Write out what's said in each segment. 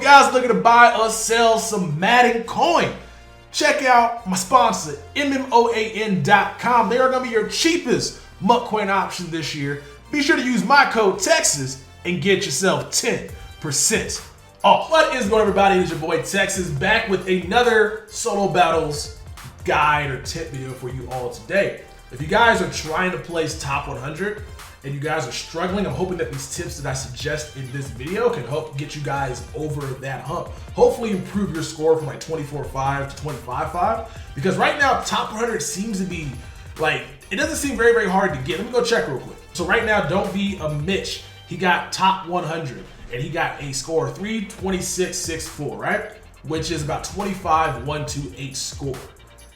guys looking to buy or sell some Madden coin, check out my sponsor, MMOAN.com. They are going to be your cheapest Muck coin option this year. Be sure to use my code Texas and get yourself 10% off. What is going on, everybody? It's your boy Texas back with another solo battles guide or tip video for you all today. If you guys are trying to place top 100 and you guys are struggling, I'm hoping that these tips that I suggest in this video can help get you guys over that hump. Hopefully improve your score from like 24.5 to 25.5, because right now top 100 seems to be like, it doesn't seem very, very hard to get. Let me go check real quick. So right now, Don't Be a Mitch, he got top 100 and he got a score 326.64, right? Which is about 25.128 score.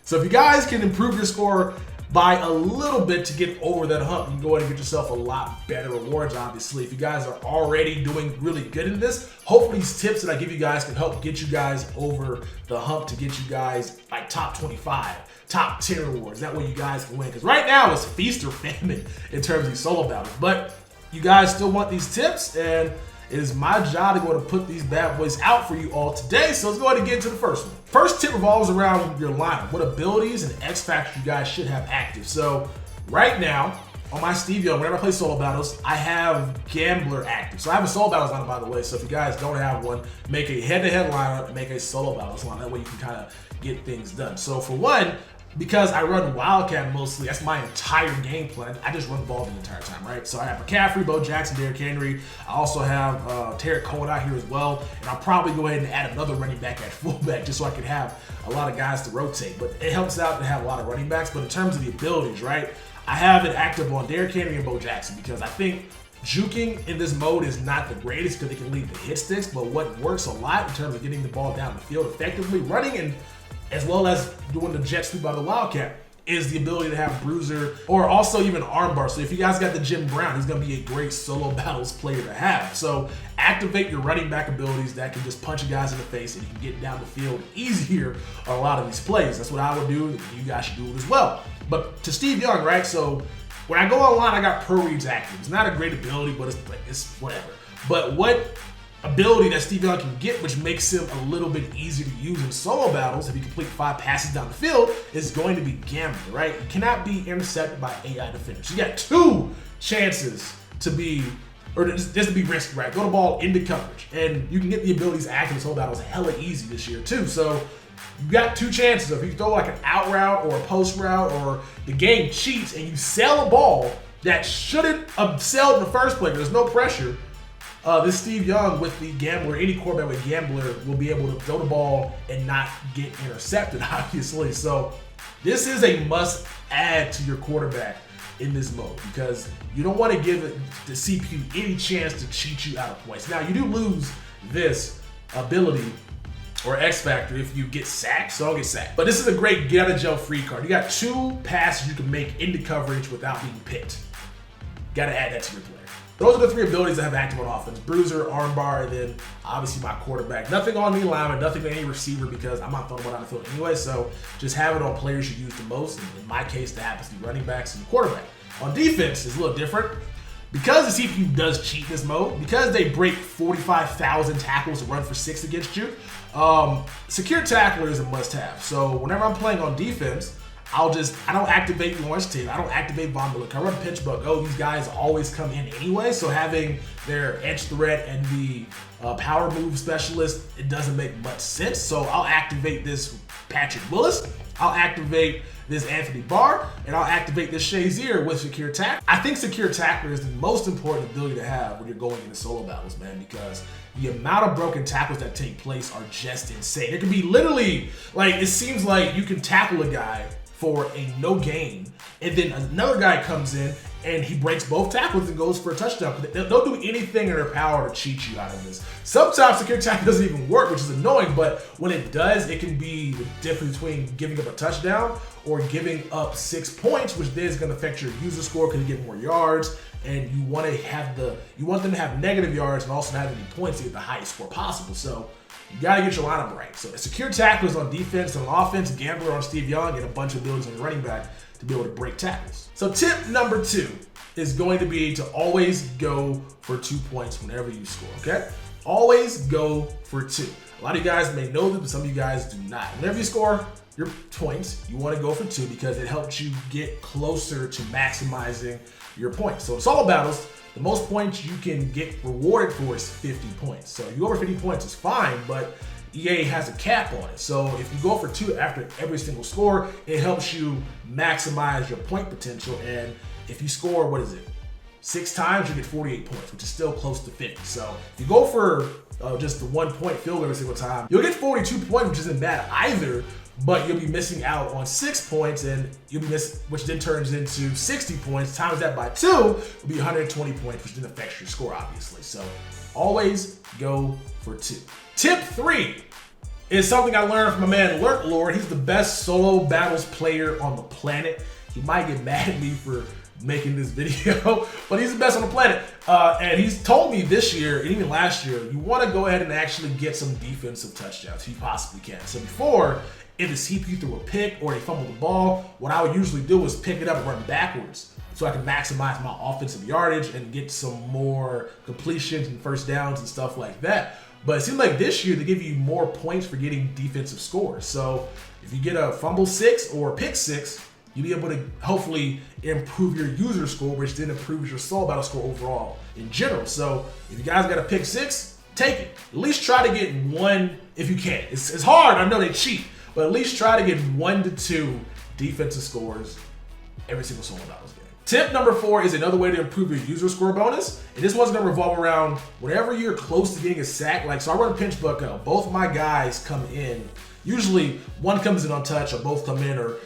So if you guys can improve your score by a little bit to get over that hump, you can go ahead and get yourself a lot better rewards, obviously. If you guys are already doing really good in this, hopefully these tips that I give you guys can help get you guys over the hump to get you guys like top 25, top 10 rewards. That way you guys can win. Because right now it's feast or famine in terms of these solo battles. But you guys still want these tips, and it is my job to go to put these bad boys out for you all today. So let's go ahead and get into the first one. First tip revolves around your lineup. What abilities and X factors you guys should have active. So right now on my Steve Young, whenever I play solo battles, I have Gambler active. So I have a solo battles lineup, by the way. So if you guys don't have one, make a head-to-head lineup and make a solo battles lineup. That way you can kind of get things done. So for one, because I run Wildcat mostly, that's my entire game plan. I just run ball the entire time, right? So I have McCaffrey, Bo Jackson, Derrick Henry. I also have Tarek Cohen out here as well. And I'll probably go ahead and add another running back at fullback just so I can have a lot of guys to rotate. But it helps out to have a lot of running backs. But in terms of the abilities, right, I have it active on Derrick Henry and Bo Jackson because I think juking in this mode is not the greatest because it can lead to hit sticks. But what works a lot in terms of getting the ball down the field effectively, running and as well as doing the jet sweep out of the Wildcat, is the ability to have bruiser or also even armbar. So if you guys got the Jim Brown, he's going to be a great solo battles player to have. So activate your running back abilities that can just punch you guys in the face and you can get down the field easier on a lot of these plays. That's what I would do. You guys should do it as well. But to Steve Young, right? So when I go online, I got Pro Reads active. It's not a great ability, but it's whatever. But what ability that Steve Young can get, which makes him a little bit easier to use in solo battles if he complete 5 passes down the field, is going to be Gambler, right? You cannot be intercepted by AI defenders. You got 2 chances to be, or just to be risky, right? Go to ball into coverage, and you can get the abilities active in solo battles hella easy this year too. So you got 2 chances. If you throw like an out route or a post route, or the game cheats and you sell a ball that shouldn't have sold in the first place, there's no pressure. This Steve Young with the Gambler, any quarterback with Gambler will be able to throw the ball and not get intercepted, obviously. So this is a must add to your quarterback in this mode because you don't want to give the CPU any chance to cheat you out of points. Now, you do lose this ability or X factor if you get sacked, so don't get sacked. But this is a great get out of jail free card. You got 2 passes you can make into coverage without being picked. Gotta add that to your player. Those are the 3 abilities I have active on offense: bruiser, armbar, and then obviously my quarterback. Nothing on any lineman, nothing on any receiver because I'm not throwing the ball down the field anyway, so just have it on players you use the most. And in my case, that happens to be running backs and the quarterback. On defense, it's a little different. Because the CPU does cheat this mode, because they break 45,000 tackles and run for 6 against you, secure tackler is a must-have. So whenever I'm playing on defense, I don't activate Lawrence Taylor. I don't activate Von Miller. I run pitch bug. Oh, these guys always come in anyway. So having their edge threat and the power move specialist, it doesn't make much sense. So I'll activate this Patrick Willis. I'll activate this Anthony Barr, and I'll activate this Shazier with Secure Tackle. I think Secure Tackler is the most important ability to have when you're going into solo battles, man, because the amount of broken tackles that take place are just insane. It can be literally, like, it seems like you can tackle a guy for a no gain, and then another guy comes in and he breaks both tackles and goes for a touchdown. They'll do anything in their power to cheat you out of this. Sometimes secure tackle doesn't even work, which is annoying, but when it does, it can be the difference between giving up a touchdown or giving up 6 points, which then is going to affect your user score because you get more yards, and you want them to have negative yards and also not have any points to get the highest score possible. So you got to get your lineup right. So a secure tackle is on defense, and on offense, Gambler on Steve Young, and a bunch of abilities on your running back to be able to break tackles. So tip number 2 is going to be to always go for 2 points whenever you score, okay? always go for 2. A lot of you guys may know this, but some of you guys do not. Whenever you score your points, you want to go for 2 because it helps you get closer to maximizing your points. So in solo battles, the most points you can get rewarded for is 50 points. So if you go over 50 points, it's fine, but EA has a cap on it. So if you go for 2 after every single score, it helps you maximize your point potential. And if you score, 6 times, you get 48 points, which is still close to 50. So if you go for just the 1 point field goal every single time, you'll get 42 points, which isn't bad either, but you'll be missing out on 6 points, and which then turns into 60 points. Times that by 2 will be 120 points, which then affects your score, obviously. So always go for 2. Tip 3 is something I learned from my man Lurk Lord. He's the best solo battles player on the planet. He might get mad at me for making this video, but he's the best on the planet. And he's told me this year, and even last year, you want to go ahead and actually get some defensive touchdowns if you possibly can. So before, if the CPU threw a pick or they fumbled the ball, what I would usually do is pick it up and run backwards so I can maximize my offensive yardage and get some more completions and first downs and stuff like that. But it seems like this year they give you more points for getting defensive scores. So if you get a fumble 6 or a pick 6, you'll be able to hopefully improve your user score, which then improves your solo battle score overall in general. So if you guys got a pick 6, take it. At least try to get 1 if you can. It's hard, I know they cheat, but at least try to get 1 to 2 defensive scores every single solo battles game. Tip number 4 is another way to improve your user score bonus. And this one's gonna revolve around whenever you're close to getting a sack. Like, so I run a pinch bucket. Both my guys come in. Usually one comes in on touch or both come in, or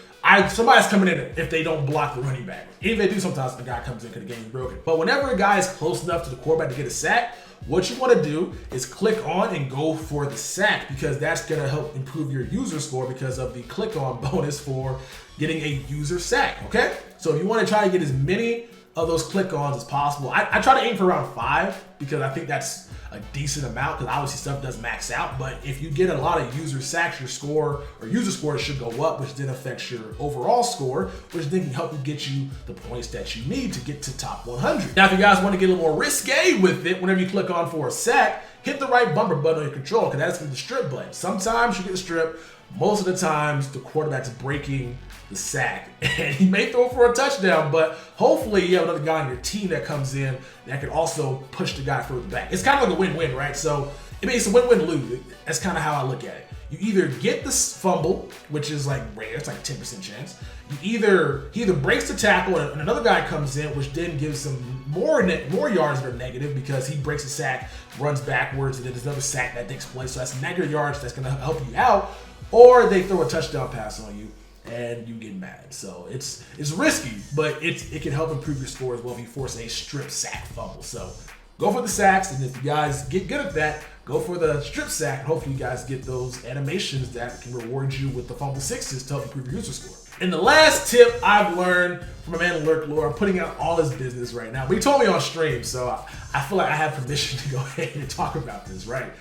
somebody's coming in if they don't block the running back. If they do, sometimes the guy comes in because the game is broken. But whenever a guy is close enough to the quarterback to get a sack, what you want to do is click on and go for the sack, because that's going to help improve your user score because of the click on bonus for getting a user sack, okay? So if you want to try to get as many of those click-ons as possible, I try to aim for around 5 because I think that's a decent amount, because obviously stuff does max out. But if you get a lot of user sacks, your score or user score should go up, which then affects your overall score, which then can help you get you the points that you need to get to top 100. Now, if you guys want to get a little more risque with it, whenever you click on for a sack, hit the right bumper button on your controller, because that's going to be the strip button. Sometimes you get the strip. Most of the times, the quarterback's breaking the sack, and he may throw for a touchdown, but hopefully you have another guy on your team that comes in that can also push the guy further back. It's kind of like a win-win, right? So it's a win-win-lose. That's kind of how I look at it. You either get this fumble, which is like rare, it's like a 10% chance. He either breaks the tackle and another guy comes in, which then gives him more yards that are negative because he breaks the sack, runs backwards, and then there's another sack that takes place. So that's negative yards that's going to help you out. Or they throw a touchdown pass on you and you get mad. So it's risky, but it can help improve your score as well if you force a strip sack fumble. So go for the sacks, and if you guys get good at that, go for the strip sack. Hopefully you guys get those animations that can reward you with the fumble 6s to help improve your user score. And the last tip I've learned from a man Lurk Lord, I'm putting out all his business right now, but he told me on stream, so I feel like I have permission to go ahead and talk about this, right?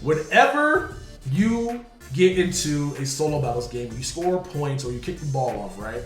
Whenever you get into a solo battles game, you score points or you kick the ball off, right?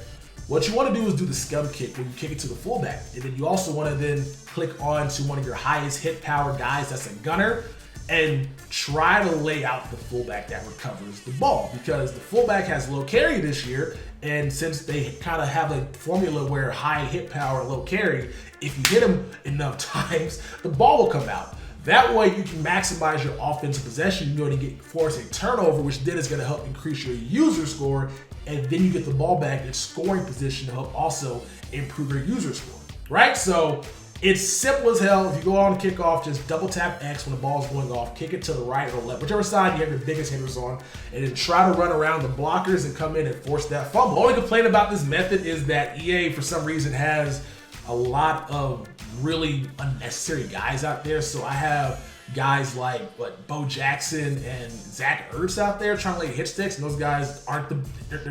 What you want to do is do the scum kick where you kick it to the fullback. And then you also want to then click on to one of your highest hit power guys that's a gunner and try to lay out the fullback that recovers the ball, because the fullback has low carry this year. And since they kind of have a formula where high hit power, low carry, if you hit him enough times, the ball will come out. That way you can maximize your offensive possession. You're going to force a turnover, which then is going to help increase your user score, and then you get the ball back in scoring position to help also improve your user score, right? So it's simple as hell. If you go on kickoff, just double tap X when the ball's going off, kick it to the right or left, whichever side you have your biggest hitters on, and then try to run around the blockers and come in and force that fumble. The only complaint about this method is that EA, for some reason, has a lot of really unnecessary guys out there. So I have guys like Bo Jackson and Zach Ertz out there trying to lay hit sticks, and those guys aren't they're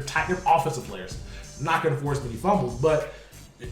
offensive players. Not going to force many fumbles, but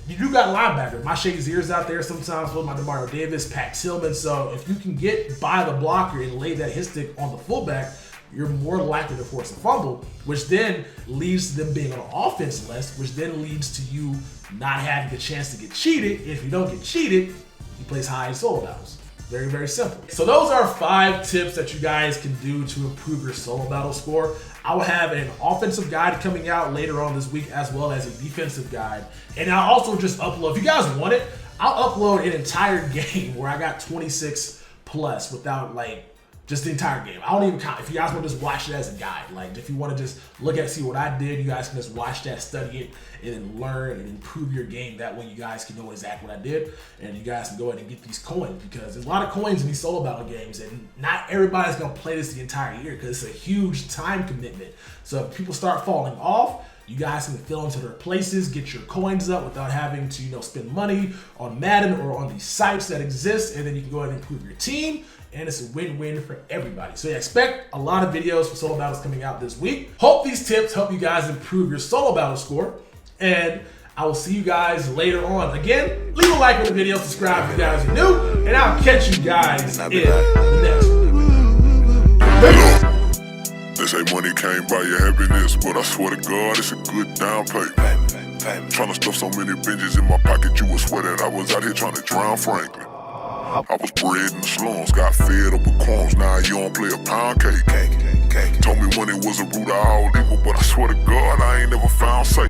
you do got linebackers. My Shazier's out there sometimes with my DeMario Davis, Pat Tillman. So if you can get by the blocker and lay that hit stick on the fullback, you're more likely to force a fumble, which then leads to them being on offense less, which then leads to you not having the chance to get cheated. If you don't get cheated, he plays high in solo battles. Very, very simple. So those are 5 tips that you guys can do to improve your solo battle score. I will have an offensive guide coming out later on this week, as well as a defensive guide. And I'll also just upload, if you guys want it, I'll upload an entire game where I got 26 plus without like, just the entire game. I don't even count. If you guys want to just watch it as a guide, like if you want to just look at, see what I did, you guys can just watch that, study it, and then learn and improve your game. That way you guys can know exactly what I did, and you guys can go ahead and get these coins, because there's a lot of coins in these solo battle games, and not everybody's going to play this the entire year because it's a huge time commitment. So if people start falling off, you guys can fill into their places, get your coins up without having to, you know, spend money on Madden or on these sites that exist, and then you can go ahead and improve your team, and it's a win-win for everybody. So yeah, expect a lot of videos for solo battles coming out this week. Hope these tips help you guys improve your solo battle score, and I will see you guys later on. Again, leave a like on the video, subscribe if you guys are new, and I'll catch you guys in the next one. They say money can't buy your happiness, but I swear to God, it's a good down payment. Trying to stuff so many binges in my pocket, you would swear that I was out here trying to drown Franklin. I was bred in the slums, got fed up with crumbs, now you don't play a pound cake. Told me money was a root of all evil, but I swear to God, I ain't never found safe.